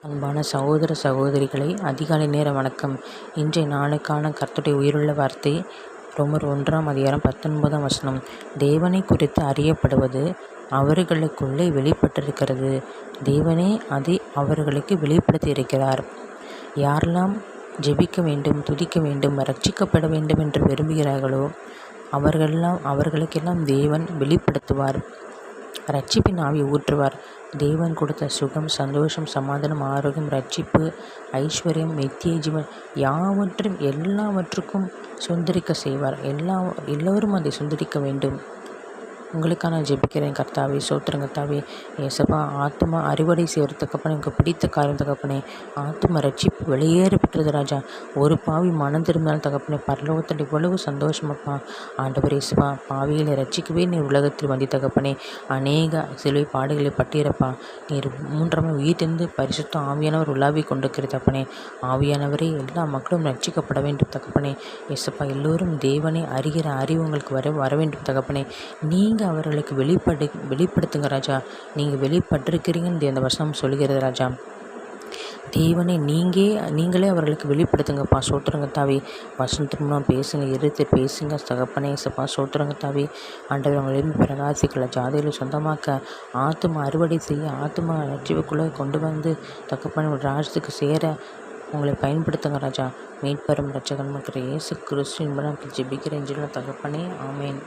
அன்பான சகோதர சகோதரிகளை அதிகாலை நேர வணக்கம். இன்றைய நாளுக்கான கர்த்தருடைய உயிருள்ள வார்த்தை ரோமர் 1:19 தேவனை குறித்து அறியப்படுவது அவர்களுக்குள்ளே வெளிப்பட்டிருக்கிறது. தேவனே அதை அவர்களுக்கு வெளிப்படுத்தி இருக்கிறார். யாரெல்லாம் ஜெபிக்க வேண்டும், துதிக்க வேண்டும், ரட்சிக்கப்பட வேண்டும் என்று விரும்புகிறார்களோ அவர்களுக்கெல்லாம் தேவன் வெளிப்படுத்துவார். ரட்சிப்பின் ஆவியை ஊற்றுவார். தேவன் கொடுத்த சுகம், சந்தோஷம், சமாதானம், ஆரோக்கியம், ரட்சிப்பு, ஐஸ்வர்யம், நித்திய ஜீவன் யாவற்றையும் எல்லாவற்றுக்கும் சுதந்திரிக்க செய்வார். எல்லோரும் அதை சுதந்திரிக்க வேண்டும். உங்களுக்காக நான் ஜெபிக்கிறேன். கர்த்தாவே, சோத்திரம் கர்த்தாவே. ஏசப்பா, ஆத்மா அறுவடை செய்கிற தகப்பனே, எனக்கு பிடித்த காரியம் தகப்பனே. ஆத்மா ரட்சிப்பு வெளியேறப்பட்டது ராஜா. ஒரு பாவி மனம் திரும்பினால் தகப்பனே, பரலோகத்தில் இவ்வளவு சந்தோஷமப்பா. ஆண்டவர் ஏசப்பா, பாவிகளை ரட்சிக்கவே நீர் உலகத்தில் வந்தி தகப்பனே. அநேக சிலுவை பாடுகளை பட்டியறப்பா. நீர் மூன்றாம் உயிர்த்தெழுந்து பரிசுத்த ஆவியானவர் உலாவி கொண்டிருக்கிற தகப்பனே. ஆவியானவரே, எல்லா மக்களும் ரட்சிக்கப்பட வேண்டும் தகப்பனே. ஏசப்பா, எல்லோரும் தேவனை அறிகிற அறிவு உங்களுக்கு வர வேண்டும் தகப்பனே. நீங்கள் அவர்களுக்கு வெளிப்படுத்துங்க ராஜா. நீங்கள் வெளிப்பட்டிருக்கிறீங்கன்னு இந்த வசனம் சொல்கிறது ராஜா. தேவனை நீங்களே அவர்களுக்கு வெளிப்படுத்துங்கப்பா. சோத்திரங்கத்தாவே, வசனத்தின் மூலம் பேசுங்க, எடுத்து பேசுங்க தகப்பனே. ஏசப்பா, சோத்திரங்கத்தாவே. ஆண்டவர் அவங்களிருந்து பிரகாசிக்கல ஜாதியில் சொந்தமாக்க, ஆத்துமா அறுவடை செய்ய, ஆத்துமா ரட்சிப்புக்குள்ளே கொண்டு வந்து தகப்பனை ராஜ்யத்துக்கு சேர உங்களை பயன்படுத்துங்க ராஜா. மீட்பெறும் இரட்சகன் இருக்கிற இயேசு கிறிஸ்துவின் மூலம் ஜெபிக்கிறேன் தகப்பனே. ஆமேன்.